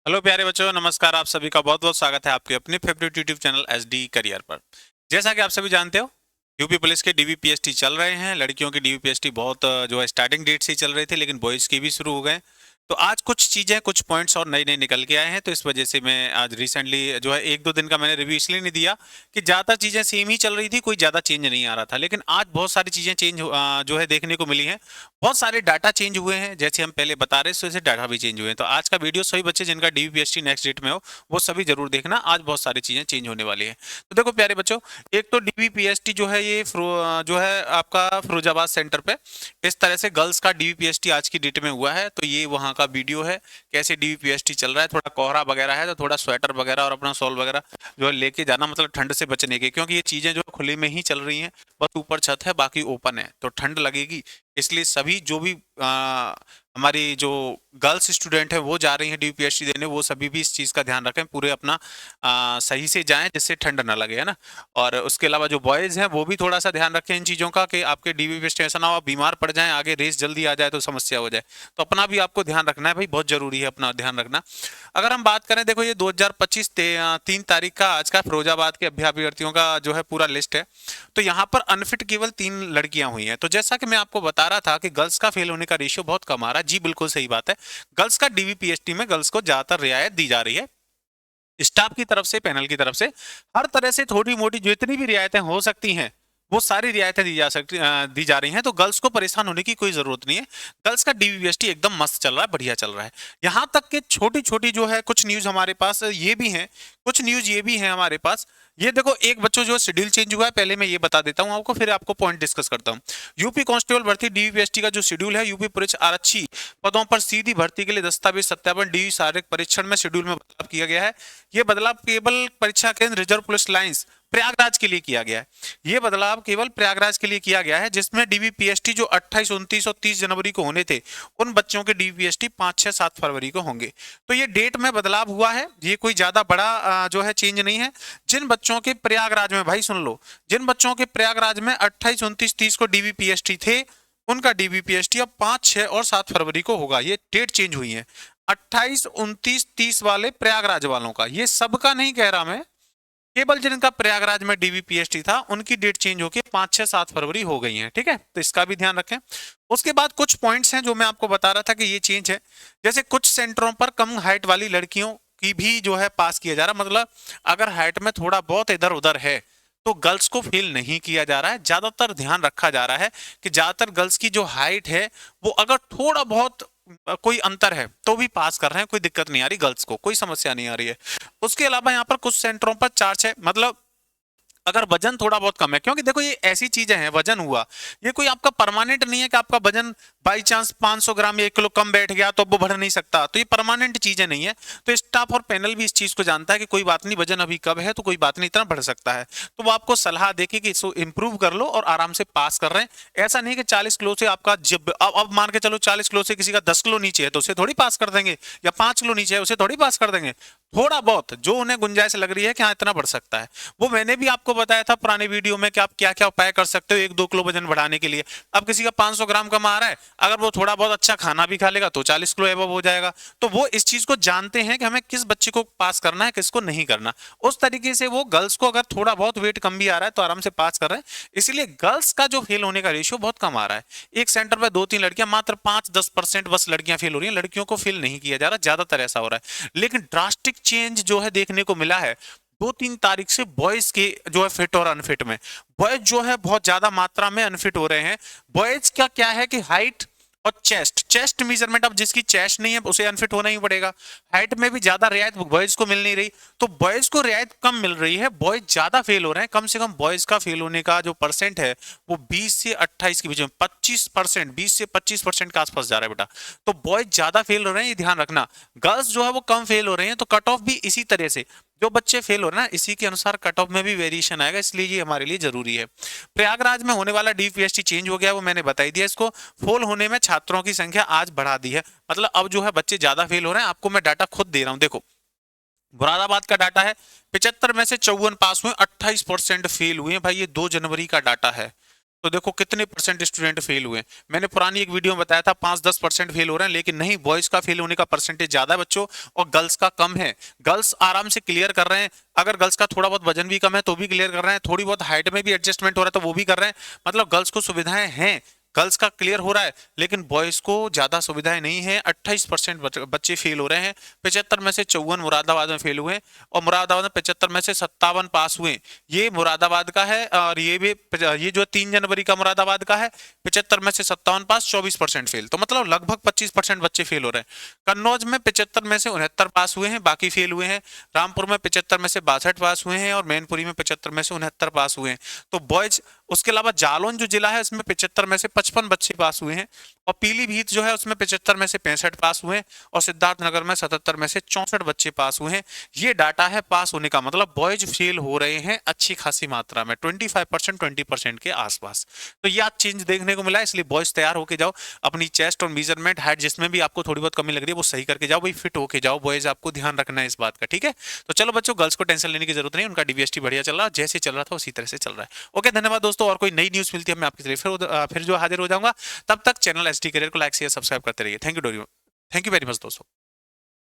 Hello प्यारे बच्चों, नमस्कार। आप सभी का बहुत बहुत स्वागत है आपके अपने favourite YouTube channel SD career पर। जैसा कि आप सभी जानते हो, यूपी पुलिस के डीवीपीएसटी चल रहे हैं। लड़कियों की डीवीपीएसटी बहुत जो है स्टार्टिंग डेट से ही चल रहे थे, लेकिन बॉयज़ की भी शुरू हो गए। तो आज कुछ चीज़ें, कुछ पॉइंट्स और नए नए निकल के आए हैं, तो इस वजह से मैं आज रिसेंटली जो है एक दो दिन का मैंने रिव्यू इसलिए नहीं दिया कि ज़्यादा चीज़ें सेम ही चल रही थी, कोई ज़्यादा चेंज नहीं आ रहा था। लेकिन आज बहुत सारी चीज़ें जो है देखने को मिली हैं। बहुत सारे डाटा चेंज हुए हैं, जैसे हम पहले बता रहे थे वैसे डाटा भी चेंज हुए हैं। तो आज का वीडियो सभी बच्चे जिनका डीवीपीएसटी नेक्स्ट डेट में हो वो सभी जरूर देखना। आज बहुत सारी चीजें चेंज होने वाली हैं। तो देखो प्यारे बच्चों, एक तो डीवीपीएसटी जो है ये जो है आपका फिरोजाबाद सेंटर पे इस तरह से गर्ल्स का डीवीपीएसटी आज की डेट में हुआ है। तो ये वहाँ का वीडियो है, कैसे डीवीपीएसटी चल रहा है। थोड़ा कोहरा वगैरह है तो थोड़ा स्वेटर वगैरह और अपना शॉल वगैरह जो है लेके जाना, मतलब ठंड से बचने के, क्योंकि ये चीजें जो खुले में ही चल रही हैं। बस ऊपर छत है, बाकी ओपन है, तो ठंड लगेगी। इसलिए सभी जो भी हमारी जो गर्ल्स स्टूडेंट है वो जा रही हैं डीपीएससी देने, वो सभी भी इस चीज़ का ध्यान रखें, पूरे अपना सही से जाएं जिससे ठंड ना लगे, है ना। और उसके अलावा जो बॉयज़ हैं वो भी थोड़ा सा ध्यान रखें इन चीज़ों का, कि आपके डीपीएससी ऐसा ना हो आप बीमार पड़ जाएं, आगे रेस जल्दी आ जाए तो समस्या हो जाए। तो अपना भी आपको ध्यान रखना है भाई, बहुत जरूरी है अपना ध्यान रखना। अगर हम बात करें, देखो ये 2025 3 तारीख का आज का फिरोजाबाद के अभ्यर्थियों का जो है पूरा लिस्ट है। तो यहाँ पर अनफिट केवल 3 लड़कियां हुई हैं। तो जैसा कि मैं आपको बता रहा था कि गर्ल्स का फेल होने का रेशियो बहुत कम आ रहा है, जी बिल्कुल सही बात है। गर्ल्स का डीवीपीएसटी में गर्ल्स को ज्यादातर रियायत दी जा रही है, स्टाफ की तरफ से, पैनल की तरफ से, हर तरह से थोड़ी मोटी जितनी भी रियायतें हो सकती हैं वो सारी रियायतें दी जा रही हैं। तो गर्ल्स को परेशान होने की कोई जरूरत नहीं है। गर्ल्स का डीवीएसटी एकदम मस्त चल रहा है, बढ़िया चल रहा है। यहां तक कि छोटी छोटी जो है कुछ न्यूज हमारे पास ये भी हैं, कुछ न्यूज ये भी है हमारे पास। ये देखो, एक बच्चों जो शेड्यूल चेंज हुआ है, पहले मैं ये बता देता हूं आपको, फिर आपको पॉइंट डिस्कस करता हूं। यूपी कांस्टेबल भर्ती डीवीपीएसटी का जो शेड्यूल है, यूपी पुलिस आरक्षी पदों पर सीधी भर्ती के लिए दस्तावेज सत्यापन डी शारीरिक परीक्षण में शेड्यूल में बदलाव किया गया है। ये बदलाव केवल परीक्षा केंद्र रिजर्व पुलिस लाइंस प्रयागराज के लिए किया गया है। ये बदलाव केवल प्रयागराज के लिए किया गया है, जिसमें डीवीपीएसटी जो 28, 29 और 30 जनवरी को होने थे, उन बच्चों के डीवीपीएसटी 5, 6, 7 फरवरी को होंगे। तो ये डेट में बदलाव हुआ है, ये कोई ज्यादा बड़ा जो है चेंज नहीं है। जिन बच्चों के प्रयागराज में, भाई सुन लो, जिन बच्चों के प्रयागराज में 28, 29, 30 को डीवीपीएसटी थे, उनका डीवीपीएसटी अब 5, 6 और 7 फरवरी को होगा। ये डेट चेंज हुई है। 28, 29, 30 वाले प्रयागराज वालों का, ये सबका नहीं कह रहा मैं, केवल जिनका प्रयागराज में डीवीपीएसटी था उनकी डेट चेंज होकर 5, 6, 7 फरवरी हो गई है। ठीक है, तो इसका भी ध्यान रखें। उसके बाद कुछ पॉइंट्स हैं जो मैं आपको बता रहा था कि ये चेंज है। जैसे कुछ सेंटरों पर कम हाइट वाली लड़कियों की भी जो है पास किया जा रहा, मतलब अगर हाइट में थोड़ा बहुत इधर उधर है तो गर्ल्स को फेल नहीं किया जा रहा है। ज्यादातर ध्यान रखा जा रहा है कि ज्यादातर गर्ल्स की जो हाइट है वो अगर थोड़ा बहुत कोई अंतर है तो भी पास कर रहे हैं, कोई दिक्कत नहीं आ रही गर्ल्स को, कोई समस्या नहीं आ रही है। उसके अलावा यहाँ पर कुछ सेंटरों पर चार्ज है, मतलब अगर वजन थोड़ा बहुत कम है, क्योंकि देखो ये ऐसी चीजें हैं, वजन हुआ, ये कोई आपका परमानेंट नहीं है कि आपका वजन बाई चांस 500 ग्राम या 1 किलो कम बैठ गया तो वो बढ़ नहीं सकता। तो ये परमानेंट चीजें नहीं है। तो स्टाफ और पैनल भी इस चीज को जानता है कि कोई बात नहीं, वजन अभी कम है तो कोई बात नहीं, इतना बढ़ सकता है। तो वो आपको सलाह देके कि इसको इंप्रूव कर लो और आराम से पास कर रहे हैं। ऐसा नहीं कि 40 किलो से आपका जब अब मान के चलो 40 किलो से किसी का 10 किलो नीचे है तो उसे थोड़ी पास कर देंगे, या 5 किलो नीचे है उसे थोड़ी पास कर देंगे। थोड़ा बहुत जो उन्हें गुंजाइश लग रही है कि हाँ इतना बढ़ सकता है, वो मैंने भी आपको बताया था पुराने वीडियो में कि आप क्या क्या उपाय कर सकते हो 1-2 किलो वजन बढ़ाने के लिए। अब किसी का 500 ग्राम कम आ रहा है, अगर वो थोड़ा बहुत अच्छा खाना भी खा लेगा तो 40 किलो एबव हो जाएगा। तो वो इस चीज को जानते हैं कि हमें किस बच्चे को पास करना है, किसको नहीं करना। उस तरीके से वो गर्ल्स को अगर थोड़ा बहुत वेट कम भी आ रहा है तो आराम से पास कर रहे हैं। इसलिए गर्ल्स का जो फेल होने का रेशियो बहुत कम आ रहा है। एक सेंटर पर 2-3 लड़कियां, मात्र 5-10% बस लड़कियां फेल हो रही हैं, लड़कियों को फेल नहीं किया जा रहा, ज्यादातर ऐसा हो रहा है। लेकिन ड्रास्टिक चेंज जो है देखने को मिला है 2-3 तारीख से बॉयज के जो है फिट और अनफिट में। बॉयज जो है बहुत ज्यादा मात्रा में अनफिट हो रहे हैं। बॉयज का क्या है कि हाइट और चेस्ट मेजरमेंट, अब जिसकी चेस्ट नहीं है उसे अनफिट होना ही पड़ेगा। हाइट में भी ज्यादा रियायत बॉयज को मिल नहीं रही, तो बॉयज को रियायत कम मिल रही है, बॉयज ज्यादा फेल हो रहे हैं। कम से कम बॉयज का फेल होने का जो परसेंट है वो 20 से 28 के बीच में, 25%, 20 से 25% के आसपास जा रहा है बेटा। तो बॉयज ज्यादा फेल हो रहे हैं, ये ध्यान रखना। गर्ल्स जो है वो कम फेल हो रहे हैं, तो कट ऑफ भी इसी तरह से, जो बच्चे फेल हो रहे हैं ना इसी के अनुसार कट ऑफ में भी वेरिएशन आएगा, इसलिए ये हमारे लिए जरूरी है। प्रयागराज में होने वाला डीपीएसटी चेंज हो गया, वो मैंने बता ही दिया। इसको फेल होने में छात्रों की संख्या आज बढ़ा दी है, मतलब अब जो है बच्चे ज्यादा फेल हो रहे हैं। आपको मैं डाटा खुद दे रहा हूं, देखो मुरादाबाद का डाटा है 75 में से 54 पास हुए, 28% फेल हुए भाई, ये 2 जनवरी का डाटा है। तो देखो कितने परसेंट स्टूडेंट फेल हुए। मैंने पुरानी एक वीडियो में बताया था 5-10% फेल हो रहे हैं, लेकिन नहीं, बॉयज का फेल होने का परसेंटेज ज्यादा है बच्चों, और गर्ल्स का कम है। गर्ल्स आराम से क्लियर कर रहे हैं। अगर गर्ल्स का थोड़ा बहुत वजन भी कम है तो भी क्लियर कर रहे हैं, थोड़ी बहुत हाइट में भी एडजस्टमेंट हो रहा है तो वो भी कर रहे हैं। मतलब गर्ल्स को सुविधाएं हैं, गर्ल्स का क्लियर हो रहा है, लेकिन बॉयज को ज्यादा सुविधाएं नहीं है। 28% बच्चे फेल हो रहे हैं। 75 में से 54 मुरादाबाद में फेल हुए हैं, और मुरादाबाद में 75 में से 57 पास हुए। ये मुरादाबाद का है, और ये भी ये जो 3 जनवरी का मुरादाबाद का है, 75 में से 57 पास, 24% फेल, तो मतलब लगभग 25% बच्चे फेल हो रहे हैं। कन्नौज में 75 में से 69 पास हुए हैं, बाकी फेल हुए हैं। रामपुर में 75 में से 62 पास हुए हैं, और मैनपुरी में 75 में से 69 पास हुए हैं। तो बॉयज, उसके अलावा जालौन जो जिला है उसमें 75 में से 55 बच्चे पास हुए हैं, और पीलीभीत जो है उसमें 75 में से 65 पास हुए हैं, और सिद्धार्थनगर में 77 में से 64 बच्चे पास हुए हैं। ये डाटा है पास होने का, मतलब बॉयज फेल हो रहे हैं अच्छी खासी मात्रा में, 25% 20% के आसपास। तो ये चेंज देखने को मिला है, इसलिए बॉयज तैयार होके जाओ। अपनी चेस्ट और मेजरमेंट, हाइट, जिसमें भी आपको थोड़ी बहुत कमी लग रही है वो सही करके जाओ भाई, फिट होके जाओ। बॉयज आपको ध्यान रखना है इस बात का, ठीक है। तो चलो बच्चों, गर्ल्स को टेंशन लेने की जरूरत नहीं, उनका डीवीएसटी बढ़िया चल रहा है, जैसे चल रहा था उसी तरह से चल रहा है। ओके, धन्यवाद दोस्तों, और कोई नई न्यूज़ मिलती है मैं आपकी तरफ फिर जो हाजिर हो जाऊंगा। तब तक चैनल एसडी करियर को लाइक शेयर सब्सक्राइब करते रहिए। थैंक यू वेरी मच दोस्तों।